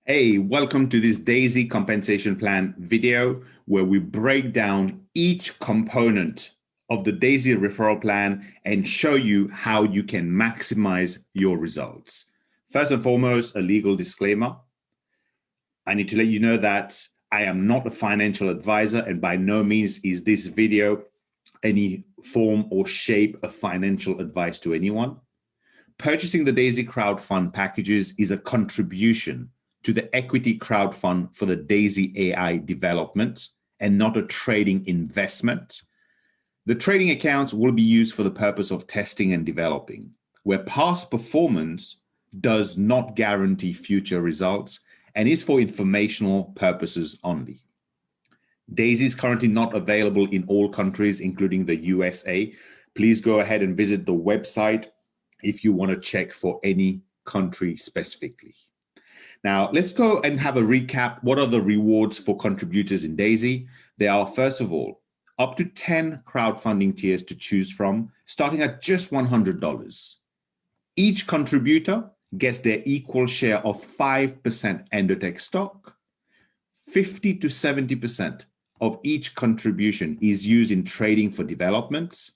Hey, welcome to this Daisy compensation plan video where we break down each component of the Daisy referral plan and show you how you can maximize your results. First and foremost, a legal disclaimer. I need to let you know that I am not a financial advisor, and by no means is this video any form or shape of financial advice to anyone. Purchasing the Daisy crowdfund packages is a contribution to the equity crowdfund for the Daisy AI development and not a trading investment. The trading accounts will be used for the purpose of testing and developing, where past performance does not guarantee future results and is for informational purposes only. Daisy is currently not available in all countries, including the USA. Please go ahead and visit the website if you want to check for any country specifically. Now, let's go and have a recap. What are the rewards for contributors in Daisy? There are, first of all, up to 10 crowdfunding tiers to choose from, starting at just $100. Each contributor gets their equal share of 5% Endotech stock. 50 to 70% of each contribution is used in trading for developments.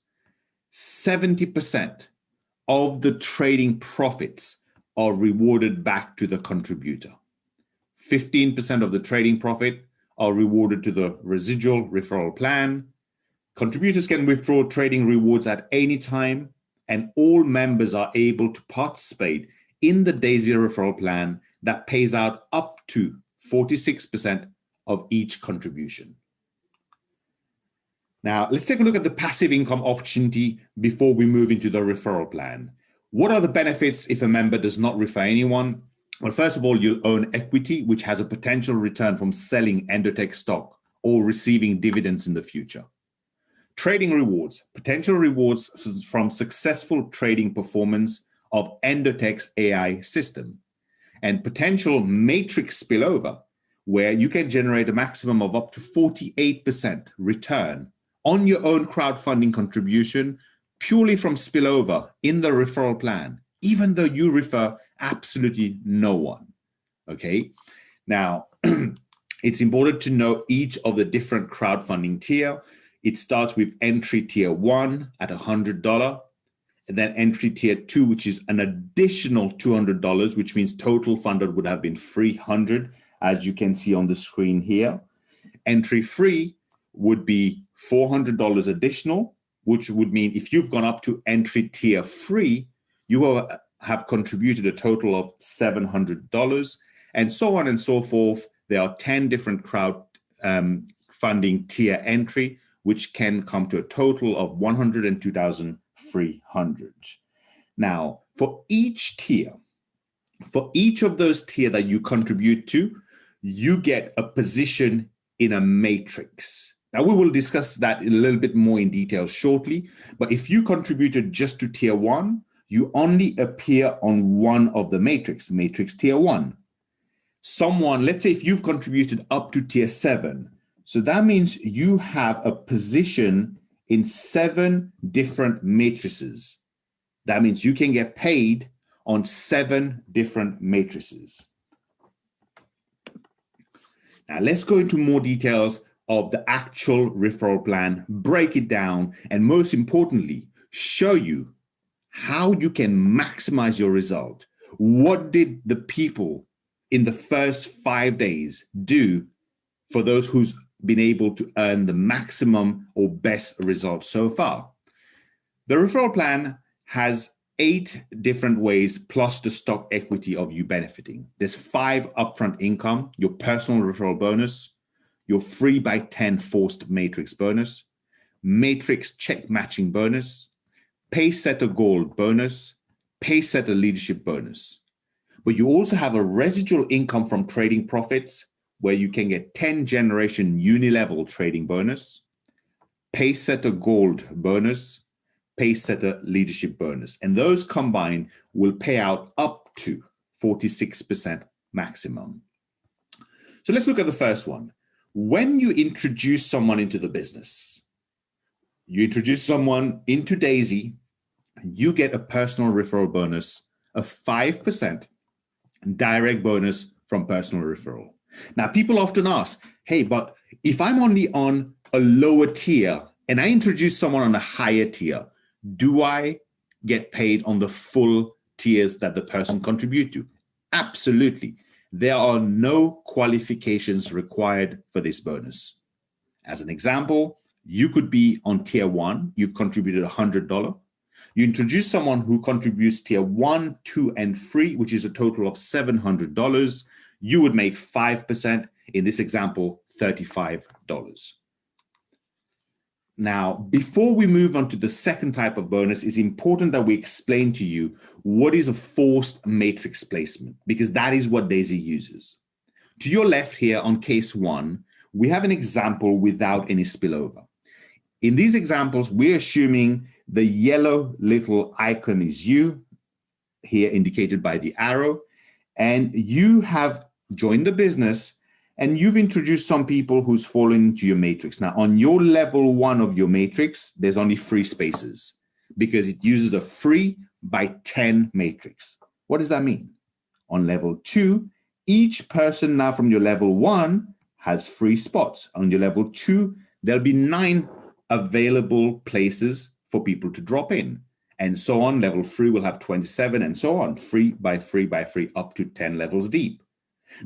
70% of the trading profits are rewarded back to the contributor. 15% of the trading profit are rewarded to the residual referral plan. Contributors can withdraw trading rewards at any time, and all members are able to participate in the Daisy referral plan that pays out up to 46% of each contribution. Now, let's take a look at the passive income opportunity before we move into the referral plan. What are the benefits if a member does not refer anyone? Well, first of all, you'll own equity, which has a potential return from selling Endotech stock or receiving dividends in the future. Trading rewards, potential rewards from successful trading performance of Endotech's AI system, and potential matrix spillover, where you can generate a maximum of up to 48% return on your own crowdfunding contribution purely from spillover in the referral plan, even though you refer absolutely no one. Okay. Now, it's important to know each of the different crowdfunding tier. It starts with entry tier 1 at $100, and then entry tier 2, which is an additional $200, which means total funded would have been $300, as you can see on the screen here. Entry 3 would be $400 additional, which would mean if you've gone up to entry tier 3, you will have contributed a total of $700, and so on and so forth. There are 10 different crowdfunding tier entry, which can come to a total of $102,300. Now, for each tier, for each of those tier that you contribute to, you get a position in a matrix. Now, we will discuss that in a little bit more in detail shortly, but if you contributed just to tier 1, you only appear on one of the matrix tier 1. Someone, let's say if you've contributed up to tier 7, so that means you have a position in 7 different matrices. That means you can get paid on 7 different matrices. Now, let's go into more details of the actual referral plan, break it down, and most importantly, show you how you can maximize your result. What did the people in the first 5 days do for those who's been able to earn the maximum or best results so far? The referral plan has 8 different ways plus the stock equity of you benefiting. There's 5 upfront income, your personal referral bonus, your 3x10 forced matrix bonus, matrix check matching bonus, PACESETTER gold bonus, PACESETTER leadership bonus. But you also have a residual income from trading profits where you can get 10 generation uni-level trading bonus, PACESETTER gold bonus, PACESETTER leadership bonus. And those combined will pay out up to 46% maximum. So let's look at the first one. When you introduce someone into the business, you introduce someone into Daisy, you get a personal referral bonus of 5% direct bonus from personal referral. Now, people often ask, hey, but if I'm only on a lower tier and I introduce someone on a higher tier, do I get paid on the full tiers that the person contribute to? Absolutely. There are no qualifications required for this bonus. As an example, you could be on tier 1, you've contributed $100. You introduce someone who contributes tier 1, 2, and 3, which is a total of $700. You would make 5%, in this example, $35. Now, before we move on to the second type of bonus, it's important that we explain to you what is a forced matrix placement, because that is what Daisy uses. To your left here on case 1, we have an example without any spillover. In these examples, we're assuming the yellow little icon is you, here indicated by the arrow, and you have joined the business and you've introduced some people who's fallen into your matrix. Now, on your level 1 of your matrix, there's only 3 spaces because it uses a 3 by 10 matrix. What does that mean? On level 2, each person now from your level 1 has 3 spots. On your level 2, there'll be 9 available places for people to drop in. And so on. Level 3 will have 27 and so on, 3 by 3 by 3 up to 10 levels deep.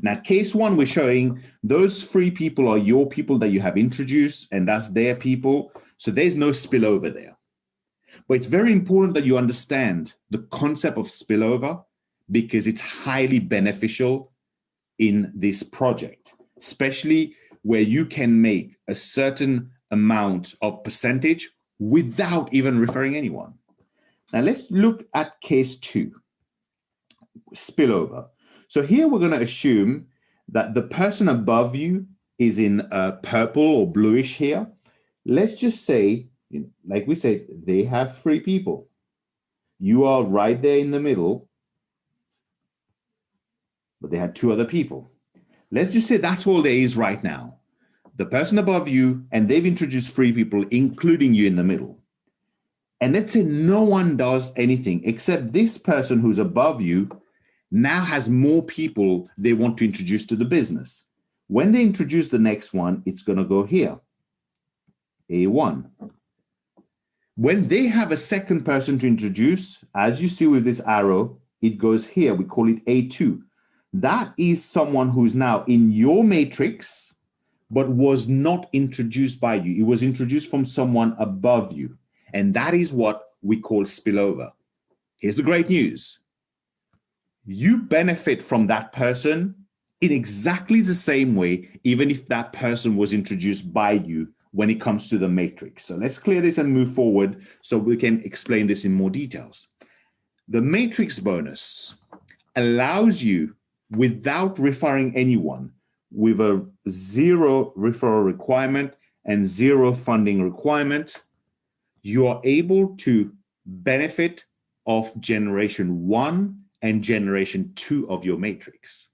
Now, case 1, we're showing those 3 people are your people that you have introduced, and that's their people. So there's no spillover there. But it's very important that you understand the concept of spillover because it's highly beneficial in this project, especially where you can make a certain amount of percentage without even referring anyone. Now let's look at case 2, spillover. So here we're going to assume that the person above you is in purple or bluish here. Let's just say, like we said, they have 3 people. You are right there in the middle, but they had 2 other people. Let's just say that's all there is right now. The person above you, and they've introduced 3 people, including you in the middle. And let's say no one does anything except this person who's above you now has more people they want to introduce to the business. When they introduce the next one, it's going to go here, A1. When they have a second person to introduce, as you see with this arrow, it goes here. We call it A2. That is someone who's now in your matrix, but was not introduced by you. It was introduced from someone above you. And that is what we call spillover. Here's the great news. You benefit from that person in exactly the same way, even if that person was introduced by you when it comes to the matrix. So let's clear this and move forward so we can explain this in more details. The matrix bonus allows you, without referring anyone, with a 0 referral requirement and 0 funding requirement, you are able to benefit of generation 1 and generation 2 of your matrix.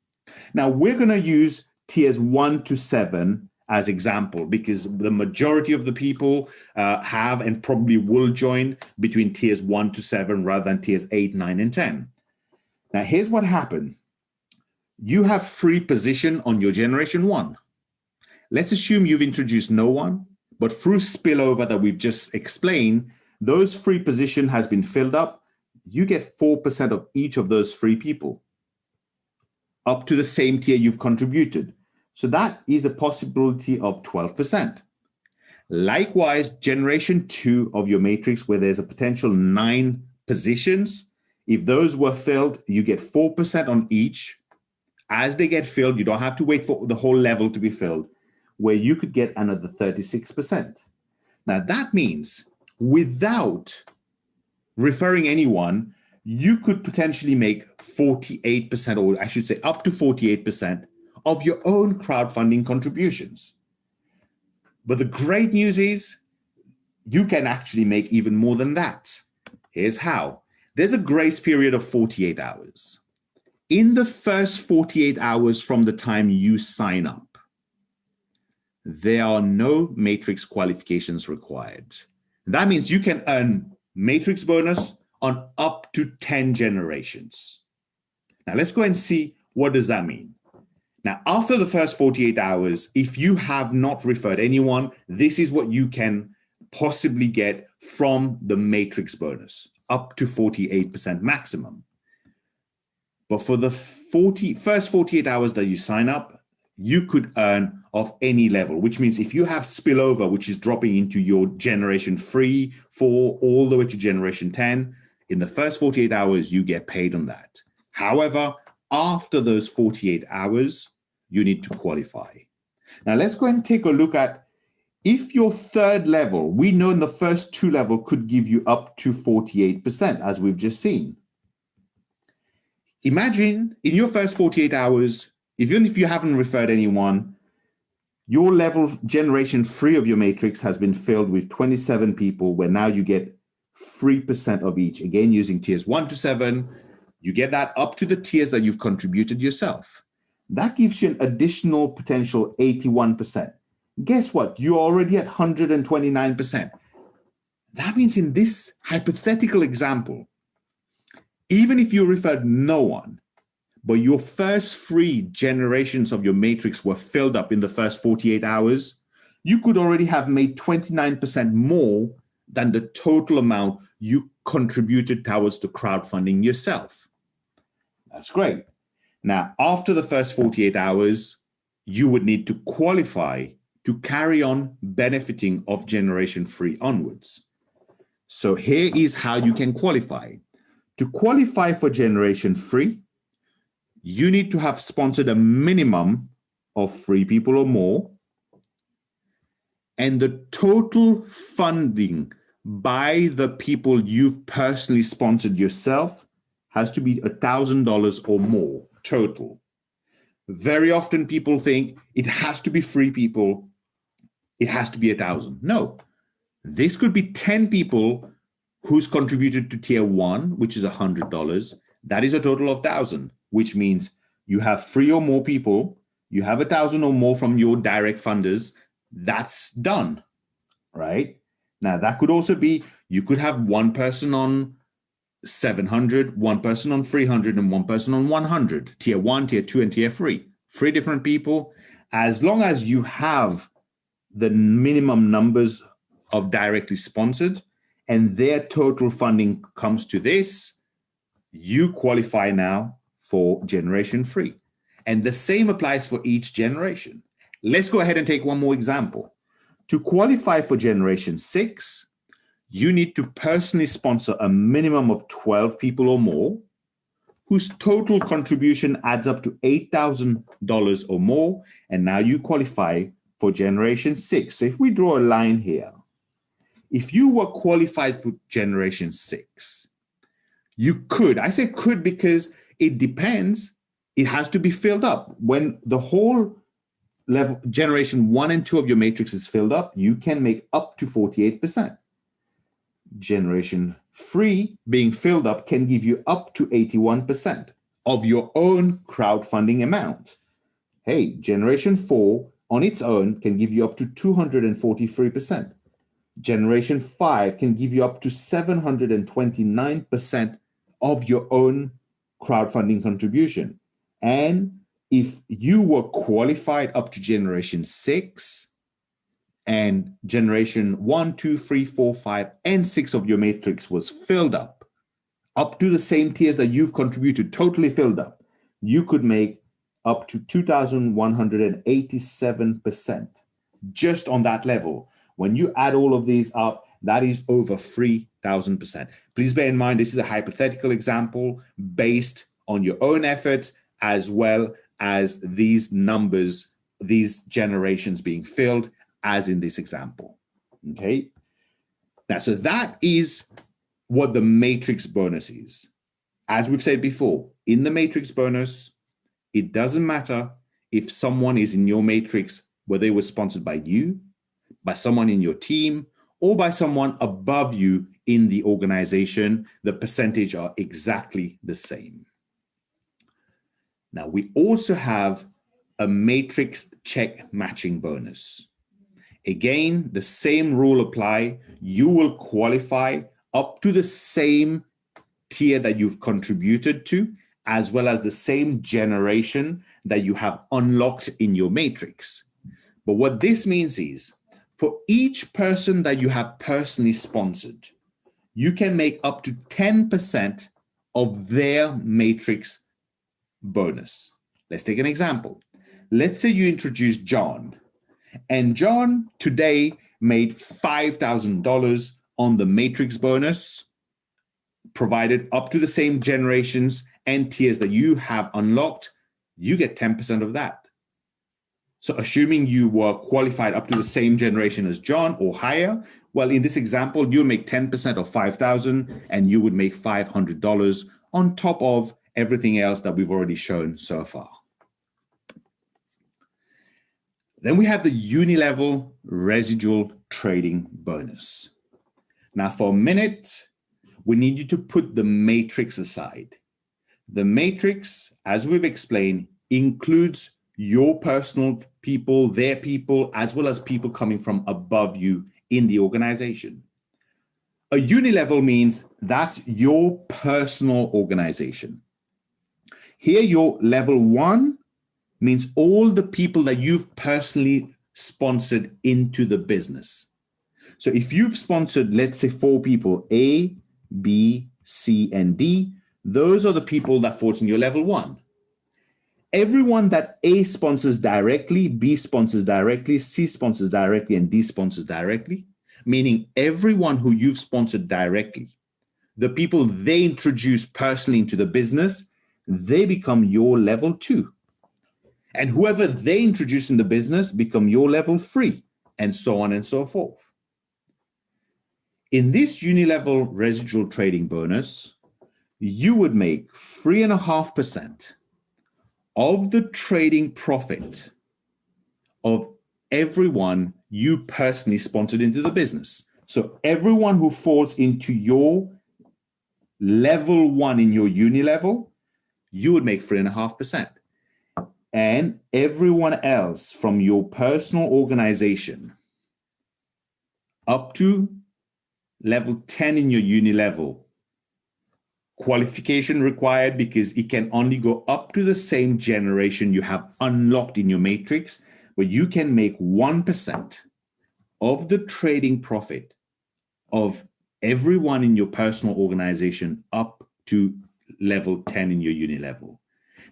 Now, we're going to use tiers 1 to 7 as example because the majority of the people have and probably will join between tiers 1 to 7 rather than tiers 8, 9, and 10. Now, here's what happened. You have 3 position on your generation 1. Let's assume you've introduced no one, but through spillover that we've just explained, those 3 position has been filled up. You get 4% of each of those 3 people up to the same tier you've contributed. So that is a possibility of 12%. Likewise, generation 2 of your matrix, where there's a potential 9 positions, if those were filled, you get 4% on each. As they get filled, you don't have to wait for the whole level to be filled, where you could get another 36%. Now that means without referring anyone, you could potentially make 48%, or I should say up to 48% of your own crowdfunding contributions. But the great news is you can actually make even more than that. Here's how. There's a grace period of 48 hours. In the first 48 hours from the time you sign up, there are no matrix qualifications required. That means you can earn matrix bonus on up to 10 generations. Now let's go and see what does that mean. Now, after the first 48 hours, if you have not referred anyone, this is what you can possibly get from the matrix bonus, up to 48% maximum. But for the first 48 hours that you sign up, you could earn of any level, which means if you have spillover, which is dropping into your generation 3, 4, all the way to generation 10, in the first 48 hours, you get paid on that. However, after those 48 hours, you need to qualify. Now, let's go and take a look at if your third level, we know in the first 2 level could give you up to 48%, as we've just seen. Imagine in your first 48 hours, even if you haven't referred anyone, your level generation 3 of your matrix has been filled with 27 people, where now you get 3% of each. Again, using tiers 1 to 7, you get that up to the tiers that you've contributed yourself. That gives you an additional potential 81%. Guess what? You're already at 129%. That means in this hypothetical example, even if you referred no one, but your first 3 generations of your matrix were filled up in the first 48 hours, you could already have made 29% more than the total amount you contributed towards the crowdfunding yourself. That's great. Now, after the first 48 hours, you would need to qualify to carry on benefiting of generation 3 onwards. So here is how you can qualify. To qualify for generation 3, you need to have sponsored a minimum of 3 people or more, and the total funding by the people you've personally sponsored yourself has to be $1,000 or more total. Very often people think it has to be 3 people, it has to be 1,000. No, this could be 10 people who's contributed to tier 1, which is $100. That is a total of 1,000, which means you have 3 or more people, you have 1,000 or more from your direct funders. That's done, right? Now, that could also be, you could have 1 person on 700, 1 person on 300, and 1 person on 100, tier 1, tier 2, and tier 3. 3 different people. As long as you have the minimum numbers of directly sponsored and their total funding comes to this, you qualify now for generation 3. And the same applies for each generation. Let's go ahead and take one more example. To qualify for generation 6, you need to personally sponsor a minimum of 12 people or more, whose total contribution adds up to $8,000 or more, and now you qualify for generation 6. So if we draw a line here, if you were qualified for generation 6, you could, I say could because it depends, it has to be filled up. When the whole level, generation 1 and 2 of your matrix is filled up, you can make up to 48%. Generation 3 being filled up can give you up to 81% of your own crowdfunding amount. Hey, generation 4 on its own can give you up to 243%. Generation 5 can give you up to 729% of your own crowdfunding contribution. And if you were qualified up to generation 6 and generation 1, 2, 3, 4, 5, and 6 of your matrix was filled up to the same tiers that you've contributed, totally filled up, you could make up to 2,187% just on that level. When you add all of these up, that is over 3,000%. Please bear in mind, this is a hypothetical example based on your own efforts as well as these numbers, these generations being filled, as in this example, okay? Now, so that is what the matrix bonus is. As we've said before, in the matrix bonus, it doesn't matter if someone is in your matrix, whether they were sponsored by you, by someone in your team, or by someone above you in the organization, the percentage are exactly the same. Now, we also have a matrix check matching bonus. Again, the same rule apply. You will qualify up to the same tier that you've contributed to, as well as the same generation that you have unlocked in your matrix. But what this means is for each person that you have personally sponsored, you can make up to 10% of their matrix bonus. Let's take an example. Let's say you introduce John, and John today made $5,000 on the matrix bonus, provided up to the same generations and tiers that you have unlocked. You get 10% of that. So assuming you were qualified up to the same generation as John or higher, well, in this example, you make 10% of 5,000 and you would make $500 on top of everything else that we've already shown so far. Then we have the uni-level residual trading bonus. Now for a minute, we need you to put the matrix aside. The matrix, as we've explained, includes your personal people, their people, as well as people coming from above you in the organization. A uni-level means that's your personal organization. Here, your level 1 means all the people that you've personally sponsored into the business. So if you've sponsored, let's say 4 people, A, B, C, and D, those are the people that fall in your level 1. Everyone that A sponsors directly, B sponsors directly, C sponsors directly, and D sponsors directly, meaning everyone who you've sponsored directly, the people they introduce personally into the business, they become your level 2. And whoever they introduce in the business become your level 3, and so on and so forth. In this uni-level residual trading bonus, you would make 3.5% of the trading profit of everyone you personally sponsored into the business. So everyone who falls into your level 1 in your uni level, you would make 3.5%. And everyone else from your personal organization up to level 10 in your uni level, qualification required because it can only go up to the same generation you have unlocked in your matrix, but you can make 1% of the trading profit of everyone in your personal organization up to level 10 in your uni level.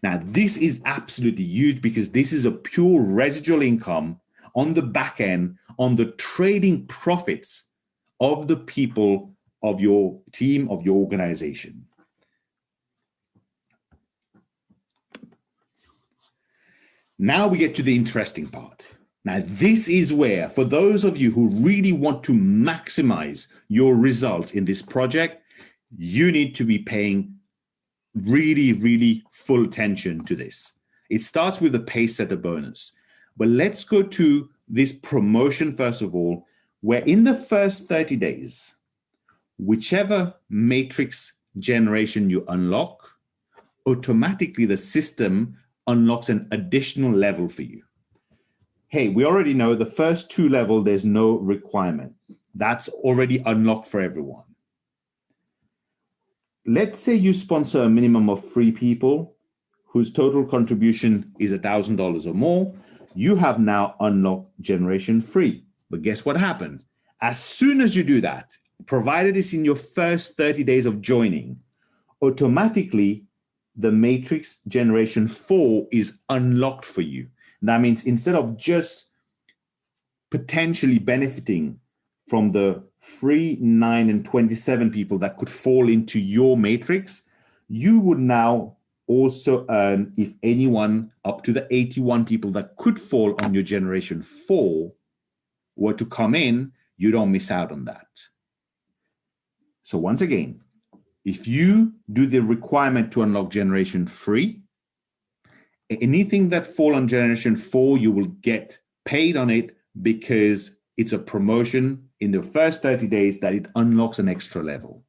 Now, this is absolutely huge because this is a pure residual income on the back end, on the trading profits of the people of your team, of your organization. Now we get to the interesting part. Now, this is where, for those of you who really want to maximize your results in this project, you need to be paying really, really full attention to this. It starts with the PACESETTER bonus. But let's go to this promotion first of all, where in the first 30 days, whichever matrix generation you unlock, automatically the system unlocks an additional level for you. Hey, we already know the first 2 levels, there's no requirement. That's already unlocked for everyone. Let's say you sponsor a minimum of 3 people whose total contribution is $1,000 or more. You have now unlocked generation 3. But guess what happened? As soon as you do that, provided it's in your first 30 days of joining, automatically the matrix generation 4 is unlocked for you. That means instead of just potentially benefiting from the 3, 9, and 27 people that could fall into your matrix, you would now also earn, if anyone up to the 81 people that could fall on your generation 4 were to come in, you don't miss out on that. So once again, if you do the requirement to unlock generation 3, anything that fall on generation 4, you will get paid on it because it's a promotion in the first 30 days that it unlocks an extra level.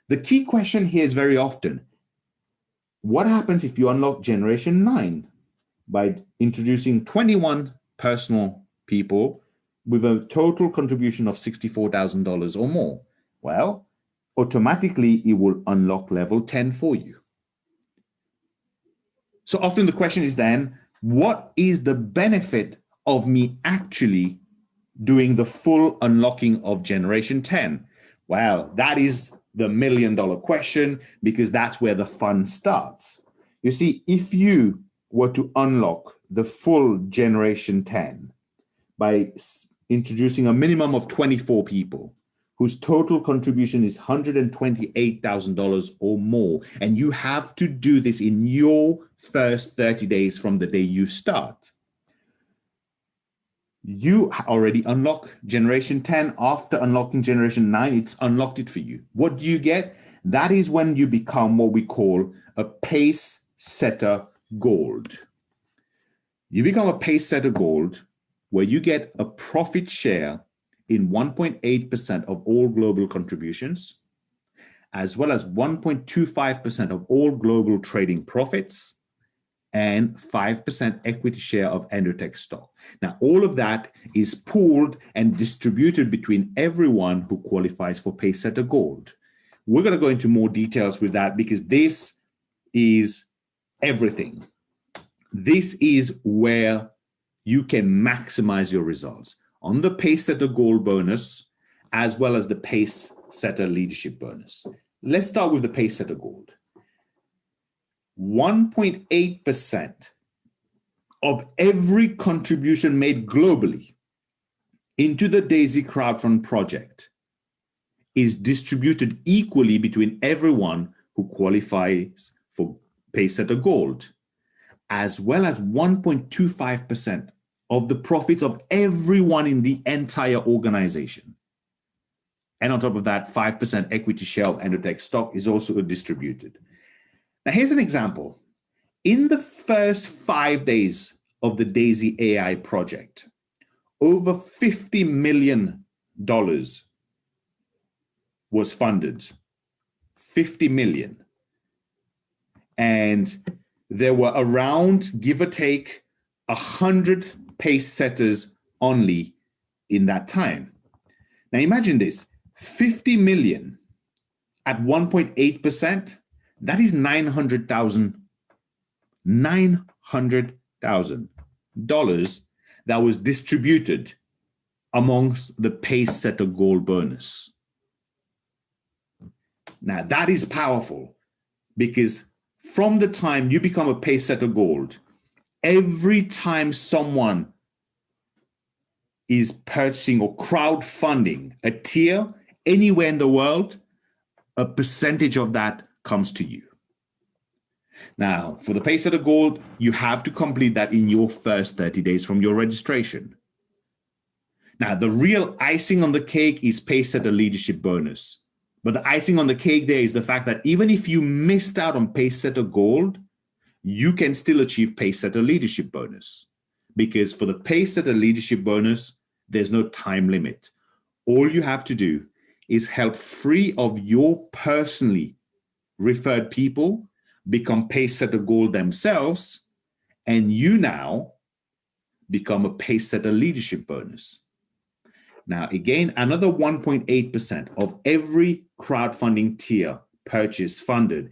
The key question here is very often, what happens if you unlock generation 9 by introducing 21 personal people with a total contribution of $64,000 or more? Well, automatically it will unlock level 10 for you. So often the question is then, what is the benefit of me actually doing the full unlocking of generation 10? Well, that is the $1,000,000 question, because that's where the fun starts. You see, if you were to unlock the full generation 10 by introducing a minimum of 24 people whose total contribution is $128,000 or more, and you have to do this in your first 30 days from the day you start, you already unlock generation 10. After unlocking generation 9, it's unlocked it for you. What do you get? That is when you become what we call a pace setter gold. You become a pace setter gold where you get a profit share in 1.8% of all global contributions, as well as 1.25% of all global trading profits, and 5% equity share of Endotech stock. Now, all of that is pooled and distributed between everyone who qualifies for PACESETTER Gold. We're going to go into more details with that, because this is everything. This is where you can maximize your results on the PACESETTER Gold bonus, as well as the PACESETTER Leadership bonus. Let's start with the PACESETTER Gold. 1.8% of every contribution made globally into the Daisy crowdfund project is distributed equally between everyone who qualifies for PACESETTER Gold, as well as 1.25% of the profits of everyone in the entire organization. And on top of that, 5% equity share of Endotech stock is also distributed. Now, here's an example. In the first 5 days of the Daisy AI project, over $50 million was funded. 50 million. And there were around, give or take, 100 pace setters only in that time. Now imagine this, 50 million at 1.8%, that is $900,000 that was distributed amongst the pace setter gold bonus. Now that is powerful, because from the time you become a pace setter gold, every time someone is purchasing or crowdfunding a tier anywhere in the world, a percentage of that comes to you. Now, for the PACESETTER Gold, you have to complete that in your first 30 days from your registration. Now, the real icing on the cake is PACESETTER Leadership bonus. But the icing on the cake there is the fact that even if you missed out on PACESETTER Gold, you can still achieve PACESETTER Leadership bonus. Because for the PACESETTER Leadership bonus, there's no time limit. All you have to do is help 3 of your personally referred people become PACESETTER Gold themselves, and you now become a PACESETTER Leadership bonus. Now, again, another 1.8% of every crowdfunding tier purchase funded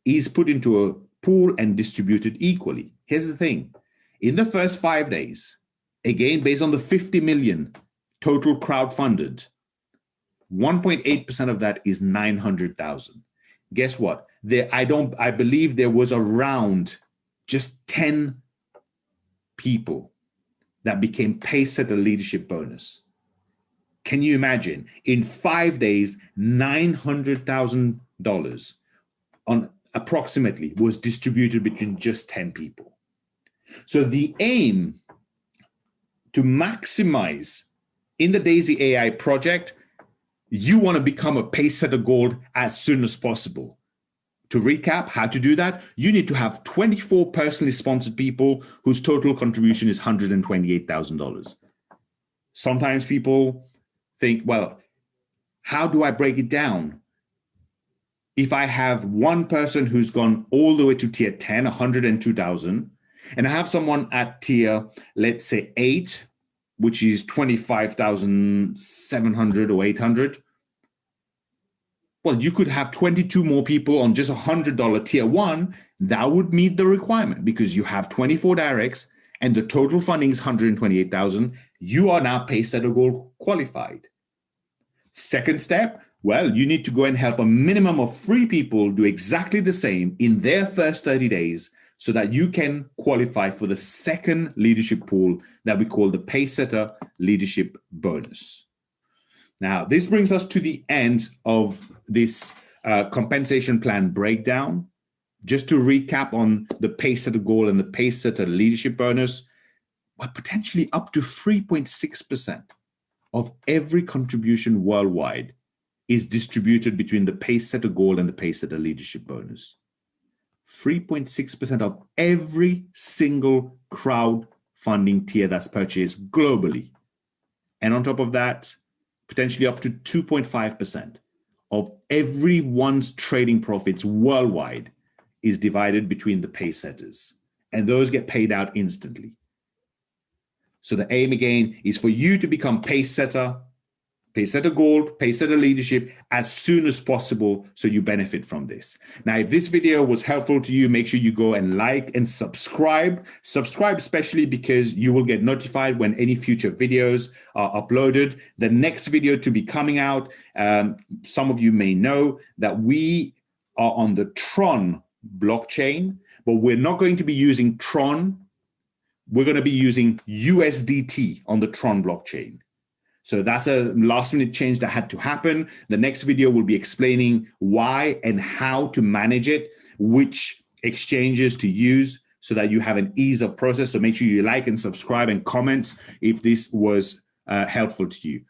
is put into a pool and distributed equally. Here's the thing. In the first 5 days, again, based on the 50 million total crowdfunded, 1.8% of that is 900,000. Guess what? I believe there was around just 10 people that became PACESETTER Leadership bonus. Can you imagine? In 5 days, $900,000 on approximately was distributed between just 10 people. So the aim to maximize in the Daisy AI project, you want to become a PACESETTer Gold as soon as possible. To recap, how to do that, you need to have 24 personally sponsored people whose total contribution is $128,000. Sometimes people think, well, how do I break it down? If I have one person who's gone all the way to tier 10, 102,000, and I have someone at tier, let's say 8, which is 25,700 or 800, well, you could have 22 more people on just $100 tier 1 that would meet the requirement because you have 24 directs and the total funding is 128,000. You are now PACESETTER Gold qualified. Second step, well, you need to go and help a minimum of 3 people do exactly the same in their first 30 days so that you can qualify for the second leadership pool that we call the PACESETTER Leadership Bonus. Now, this brings us to the end of this compensation plan breakdown. Just to recap on the PACESETTER Gold and the PACESETTER Leadership Bonus, well, potentially up to 3.6% of every contribution worldwide is distributed between the PACESETTER Gold and the PACESETTER Leadership Bonus. 3.6% of every single crowdfunding tier that's purchased globally. And on top of that, potentially up to 2.5% of everyone's trading profits worldwide is divided between the PACESETTERs. And those get paid out instantly. So the aim again is for you to become PACESETTER, PACESETTER Gold, PACESETTER Leadership as soon as possible so you benefit from this. Now, if this video was helpful to you, make sure you go and like and subscribe. Subscribe especially because you will get notified when any future videos are uploaded. The next video to be coming out, some of you may know that we are on the Tron blockchain, but we're not going to be using Tron. We're going to be using USDT on the Tron blockchain. So that's a last minute change that had to happen. The next video will be explaining why and how to manage it, which exchanges to use so that you have an ease of process. So make sure you like and subscribe and comment if this was helpful to you.